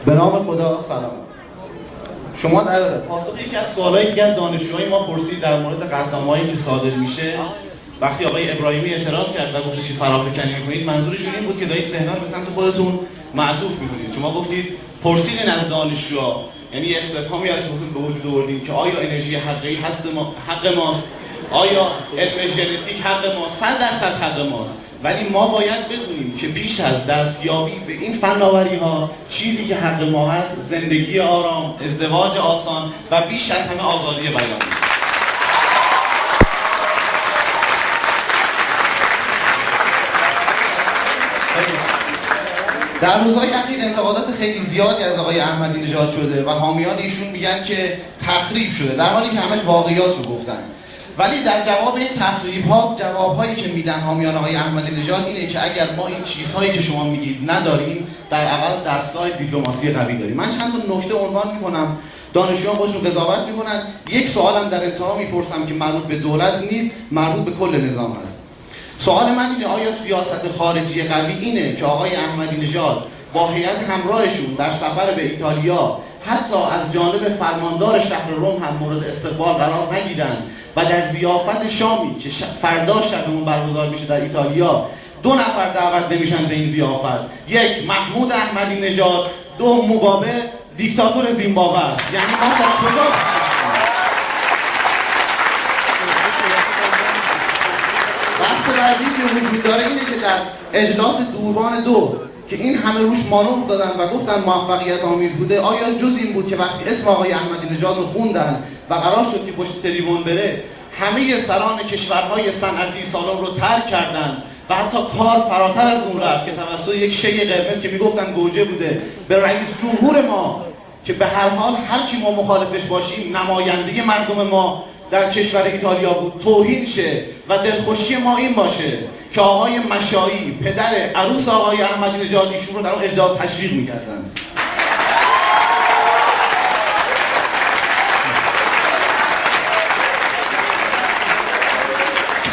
به نام خدا سلام. شما در پاسخ یکی از سوالایی که از دانشجوهای ما پرسید در مورد قدنامه‌هایی که صادر میشه، وقتی آقای ابراهیمی اعتراض کرد و گفتش فرافکنی میکنید، منظورشون این بود که دارید ذهن‌ها رو به سمت خودتون معطوف میکنید. شما گفتید پرسیدین از دانشجوها، یعنی استفهامی از خصوص به وجود آوردین که آیا انرژی حقیقی حق ماست؟ آیا علم ژنتیک حق ماست؟ 100% حق ماست. ولی ما باید بدونیم که پیش از دستیابی به این فناوری‌ها چیزی که حق ما هست زندگی آرام، ازدواج آسان و بیش از همه آزادی بیان. در روزهای اخیر انتقادات خیلی زیادی از آقای احمدی نژاد شده و حامیان ایشون میگن که تخریب شده، در حالی که همش واقعیات رو گفتن. ولی در جواب این تخریب‌ها، جواب‌هایی که میدن حامیان آقای احمدی نژاد اینه که اگر ما این چیزهایی که شما میگید نداریم، در عوض دستگاه دیپلماسی قوی داریم. من چند تا نکته عنوان میکنم، دانشجویان خودشون قضاوت میکنن. یک سوالم در انتها میپرسم که مربوط به دولت نیست، مربوط به کل نظام هست. سوال من اینه، آیا سیاست خارجی قوی اینه که آقای احمدی نژاد با هیئت همراهشون در سفر به ایتالیا حتی از جانب فرماندار شهر روم هم مورد استقبال قرار نگیرن و در ضیافت شامی که فردا شبمون برگزار میشه در ایتالیا 2 نفر دعوت نمیشن به این ضیافت؟ یک، محمود احمدی نژاد، 2 موگابه دیکتاتور زیمبابوه است. یعنی ما تا کجا؟ بحث بعدی که وجود داره اینه که در اجلاس دوربان 2 که این همه روش مانور دادن و گفتن موفقیت آمیز بوده، آیا جز این بود که وقتی اسم آقای احمدی نژاد رو خوندن و قرار شد که پشت تریبون بره، همه سران کشورهای صنعتی سالن رو ترک کردن و حتی کار فراتر از اون رفت که توسط یک شی قرمز که میگفتن گوجه بوده به رئیس جمهور ما که به هر حال هرچی ما مخالفش باشیم نماینده مردم ما در کشور ایتالیا بود، توهین شه و دلخوشی ما این باشه که آقای مشایی پدر عروس آقای احمدی نژاد ایشون رو در اون اجلاس تشویق می‌کردن.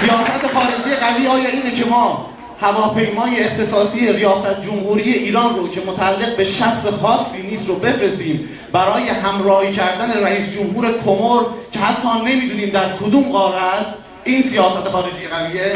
سیاست خارجی قوی آیا اینه که ما هواپیمای اختصاصی ریاست جمهوری ایران رو که متعلق به شخص خاصی نیست رو بفرستیم برای همراهی کردن رئیس جمهور کمر که حتی نمیدونیم در کدوم قاره است؟ این سیاست خارجی قویه؟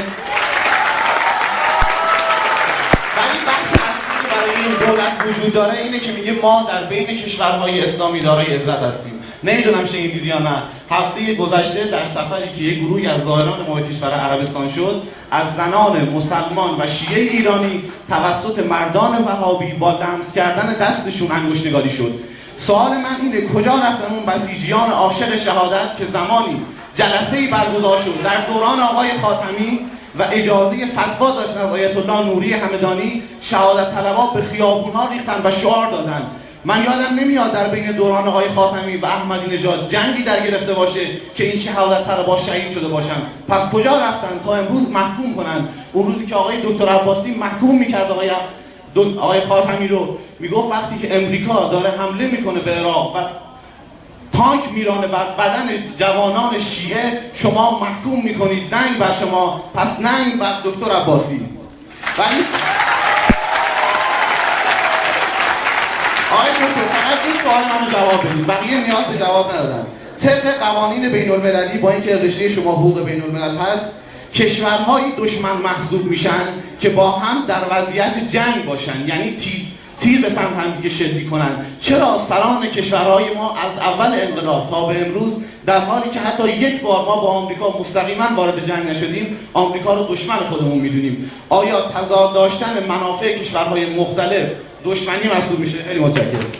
ولی بحث اصلی که برای این دولت وجود داره اینه که میگه ما در بین کشورهای اسلامی دارای عزت هستیم. نمیدونم شنیدید یا نه، هفته گذشته در سفری که یک گروهی از زائران ما به کشور عربستان شد، از زنان مسلمان و شیعه ایرانی توسط مردان وهابی با لمس کردن دستشون انگشتنگاری شد. سوال من اینه، کجا رفتن اون بسیجیان عاشق شهادت که زمانی جلسه‌ای برگزار شد در دوران آقای خاتمی و اجازه فتوا داشتن از آیت الله نوری همدانی، شهادت طلبها به خیابون‌ها ریختن و شعار دادن. من یادم نمیاد در بین دوران آقای خاتمی و احمدی نژاد جنگی در گرفته باشه که این شهادت طلبها شهید شده باشن. پس کجا رفتن تا امروز محکوم کنن؟ اون روزی که آقای دکتر عباسی محکوم میکرد آقای خاتمی رو، میگفت وقتی که امریکا داره حمله میکنه به عراق و تانک میرانه بر بدن جوانان شیعه، شما محکوم میکنید ننگ بر شما، پس ننگ بر دکتر عباسی. ولی آقای دکتر فقط این سوال منو جواب بدید، بقیه نیاز به جواب ندادن. طبق قوانین بین المللی، با اینکه رشته شما حقوق بین الملل هست، کشورهایی دشمن محسوب میشن که با هم در وضعیت جنگ باشن، یعنی تیر به سمت هم دیگه شلیک کنن. چرا سران کشورهای ما از اول انقلاب تا به امروز، در حالی که حتی یک بار ما با آمریکا مستقیما وارد جنگ نشدیم، آمریکا رو دشمن خودمون میدونیم؟ آیا تضاد داشتن منافع کشورهای مختلف دشمنی محسوب میشه؟ خیلی متشکرم.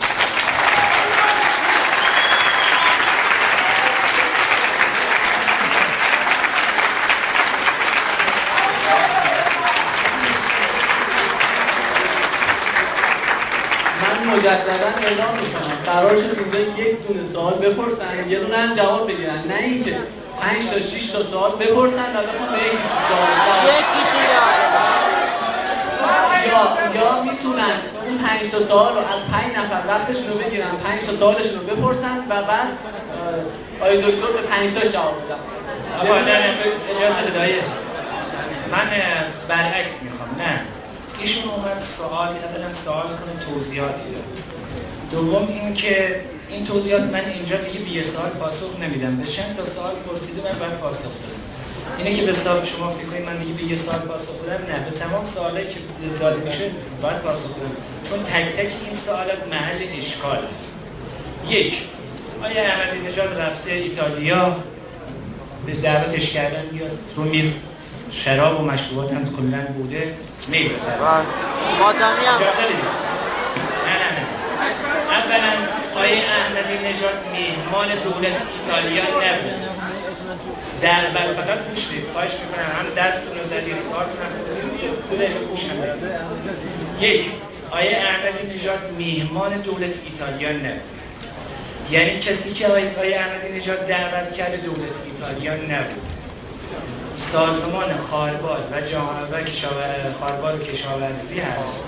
مجددا اعلام میکنم قرار شد اینجا یک دونه سوال بپرسن، یه دونه هم جواب بگیرن، نه اینکه 5 تا 6 تا سوال بپرسن و بخوام به یکی سوال یا میتونن اون 5 تا سوال رو از 5 نفر وقتشون رو بگیرن، 5 تا سوالشون رو بپرسن و بعد آقای دکتر به 5 تا جواب بدن. آقا اجازه بدایه من برعکس میخوام. نه، ایشون اومد سوال کنه، توضیحاتی داد. دوم این که این توضیحات من اینجا دیگه به یه سوال پاسخ نمیدم. به چند تا سوال پرسیده من باید پاسخ بدم. اینه که به حساب شما فکر کنید من دیگه به یه سوال پاسخ بدم، نه، به تمام سوالایی که داده میشه باید پاسخ بدم، چون تک تک این سوالات محل اشکال است. یک، آیا احمدی نژاد رفته ایتالیا به دعوتش کردن بیاد رو میز شراب و مشروبات هم کلا بوده میبره؟ ماتمی هم نه. اولا آیا احمدی نژاد مهمان دولت ایتالیا نبود؟ در فقط گوش بدید، خواهش میکنم هم دستتون رو زدید سارتون هم دولت گوش نمید. یک، آیا احمدی نژاد مهمان دولت ایتالیا نبود؟ یعنی کسی که آیا احمدی نژاد دعوت کرده دولت ایتالیا نبود. سازمان خاربار و خاربار و کشاورزی هست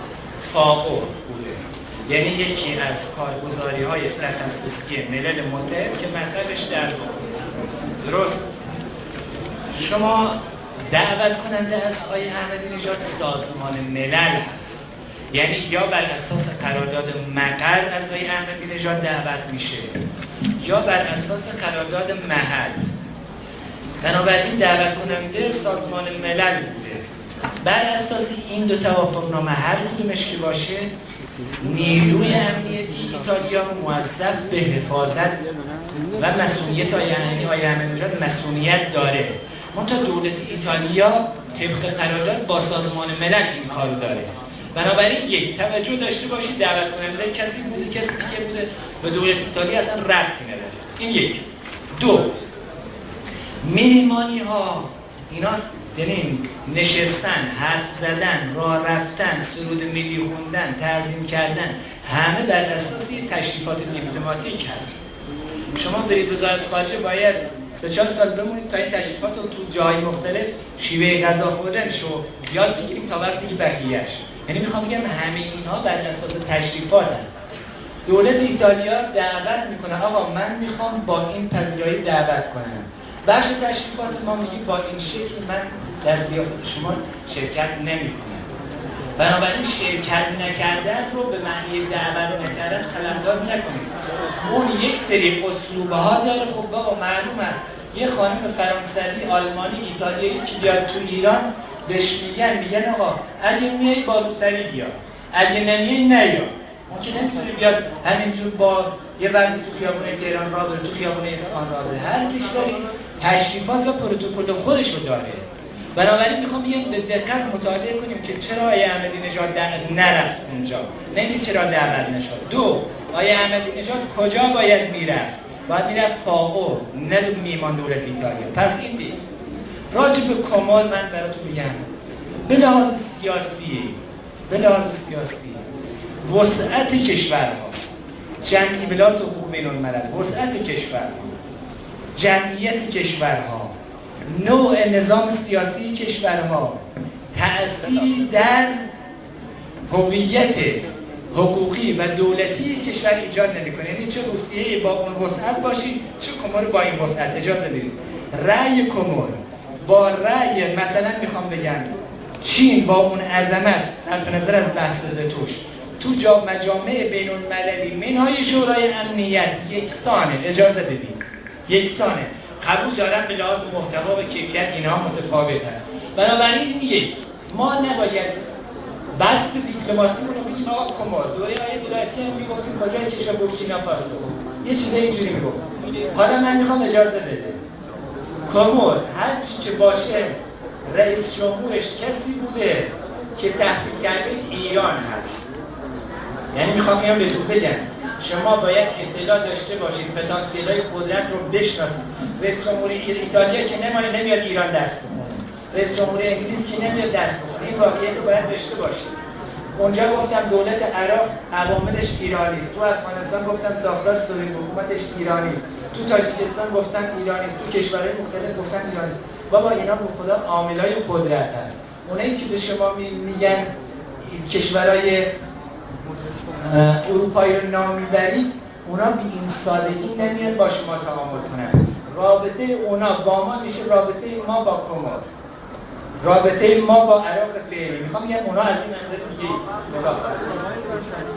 فاو بوده، یعنی یکی از کارگزاری‌های تخصصی ملل متحد که مطلبش در است. درست؟ شما دعوت کننده از آقای احمدی نژاد سازمان ملل هست، یعنی یا بر اساس قرارداد مقر از آقای احمدی نژاد دعوت میشه یا بر اساس قرارداد محل. بنابراین دعوت کننده سازمان ملل بوده. بر اساس این دو توافقنامه هر کدومش که باشه نیروی امنیتی ایتالیا موظف به حفاظت و مسئولیت آقای احمدی نژاد مسئولیت داره. منتها دولت ایتالیا طبق قرارداد با سازمان ملل این کار داره. بنابراین یک، توجه داشته باشید دعوت کننده کسی بوده، کسی دیگه بوده، به دولت ایتالیا اصلا ربطی نداره. این یک. دو، مهمانی ها اینا یعنی نشستن، حرف زدن، راه رفتن، سرود ملی خوندن، تعظیم کردن، همه بر اساس تشریفات دیپلماتیک هست. شما برید وزارت خارجه باید 3-4 سال بمونید تا این تشریفات رو تو جای مختلف شیوه غذا خوردنشو یاد بگیریم تا وقتی که بقیه‌اش. یعنی میخوام بگم همه اینها بر اساس تشریفات هست. دولت ایتالیا دعوت میکنه آقا من میخوام با این پذیرایی دعوت کنم. بخش تشریفات ما میگه با این شکل من در ضیافت شما شرکت نمیکنم. بنابراین شرکت نکردن رو به معنی دعوت نکردن قلمداد نکنید. اون یک سری اسلوبه ها داره. خب بابا معلوم است یه خانم فرانسوی، آلمانی، ایتالیایی که بیاد تو ایران بهش میگن آقا اگه میای با روسری بیا، اگه نمیای نیا. اون که نمیتونه بیاد همینجور با یه وقتی تو خیابون تهران راه بره، تو خیابون اصفهان راه بره. هر کشوری تشریفات و پروتکل خودش رو داره. بنابراین میخوام بیایم به دقت مطالعه کنیم که چرا آقای احمدی نژاد نرفت اونجا، نه اینکه چرا دعوت نشد. دو، آقای احمدی نژاد کجا باید میرفت؟ باید میرفت فاو، نه میهمان دولت ایتالیا. پس این دید راجع به کمال من براتون بگم به لحاظ سیاسی وسعت کشورها، جمعی بلاز حقوق بین الملل، وسعت کشورها، جمعیت کشورها، نوع نظام سیاسی کشورها تأثیری در هویت حقوقی و دولتی کشور ایجاد نمی‌کنه. یعنی چه روسیه‌ای با اون وسعت باشی، چه کمر با این وسعت. اجازه بدید رأی کمر با رأی مثلا میخوام بگم چین با اون عظمت صرف نظر از بحث توش تو مجامع بین المللی منهای شورای امنیت یکسانه. اجازه بدید یکسانه. قبول دارم به لحاظ محتوا و کیفیت اینها متفاوت هست. بنابراین یک، ما نباید بست دیپلماسیمون رو بگیم آقا کمر دوی آیه دولتی هم میگفتیم کجای کشور بورکینافاسو یه چیز اینجوری میگفت. حالا من میخوام اجازه بده کمر هر چی که باشه رئیس جمهورش کسی بوده که تحصیل کرده ایران هست. یعنی میخوام اینو بهتون بگم شما باید اطلاع داشته باشید پتانسیل‌های قدرت رو بشناسید. رئیس جمهور ایتالیا که نمیاد ایران درس بخونه، رئیس جمهور انگلیس که نمیاد درس بخونه. این واقعیت رو باید داشته باشید. اونجا گفتم دولت عراق عواملش ایرانی است، تو افغانستان گفتم ساختار سوری حکومتش ایرانی است، تو تاجیکستان گفتن ایرانی است، تو کشورهای مختلف گفتن ایرانی است. بابا اینا به خدا عاملای قدرت هست. اونایی که به شما میگن کشورهای اروپایی رو نام میبرید اونا بی این سادگی نمیاد با شما تعامل کنن. رابطه اونا با ما میشه رابطه ما با کمر، رابطه ما با عراق فعلی. میخوام بگم اونا از این منظر دیگه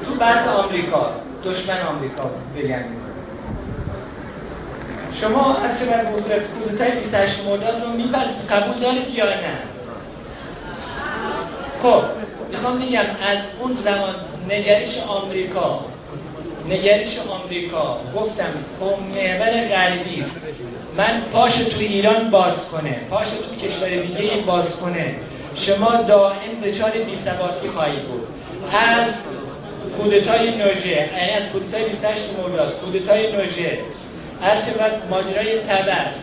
تو بحث آمریکا دشمن آمریکا بگن. شما از چه بر کودتای 28 مرداد رو قبول دارید یا نه؟ خب میخوام بگم از اون زمان نگرش آمریکا گفتم خب محور غربی است. من پاش تو ایران باز کنه، پاش تو کشور دیگه باز کنه، شما دائم دچار بی‌ثباتی خواهید بود. از کودتای نوژه، یعنی از کودتای 28 مرداد، کودتای نوژه، هرچقدر ماجرای طبس،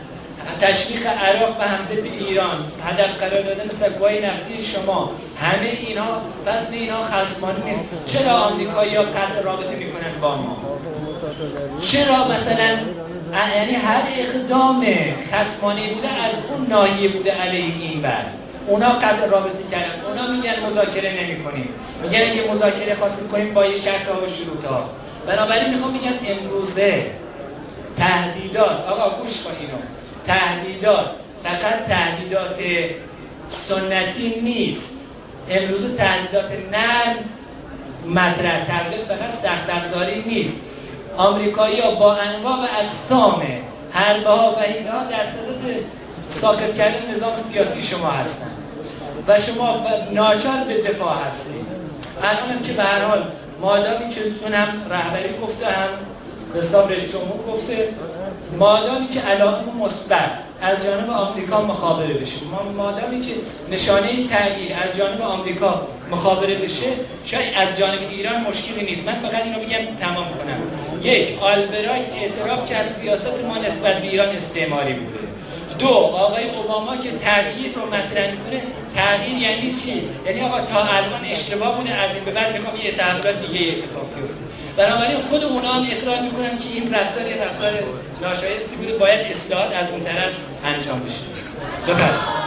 تشویق عراق به حمله به ایران، هدف قرار دادن سکوهای نفتی شما، همه اینها پس به اینها خصمانه نیست. چرا آمریکایی‌ها قطع رابطه میکنن با ما؟ چرا مثلا یعنی هر اقدام خصمانه بوده از اون ناحیه بوده علیه این بر اونا قطع رابطه کردن. اونا میگن مذاکره نمی‌کنیم، میگن اگه مذاکره خواستیم کنیم با یه شرط‌ها و شروط‌ها. بنابراین میخوام بگم امروزه تهدیدات، آقا گوش کن اینو، تهدیدات فقط تهدیدات سنتی نیست. امروز تهدیدات نرم مطرح، تهدیدات فقط سخت افزاری نیست. آمریکایی‌ها با انواع و اقسام حربه‌ها و حیله‌ها در صدد ساقط کردن نظام سیاسی شما هستند و شما ناچار به دفاع هستید. الانم که به هر حال مادامی که اون هم رهبری گفته، هم به حساب رئیس جمهور گفته، مادامی که علائم مثبت از جانب آمریکا مخابره بشه، مادامی که نشانه تغییر از جانب آمریکا مخابره بشه، شاید از جانب ایران مشکلی نیست. من فقط اینو بگم تمام کنم. یک، آلبرایت اعتراف کرد سیاست ما نسبت به ایران استعماری بوده. دو، آقای اوباما که تغییر رو مطرح میکنه. تغییر یعنی چی؟ یعنی آقا تا الان اشتباه بوده، از این به بعد میخوام یه تحولات دیگه اتفاق بیفته. بنابراین خود اونا هم اقرار میکنن که این رفتار ناشایستی بوده، باید اصلاحات از اون طرف انجام بشه. بفرمایید.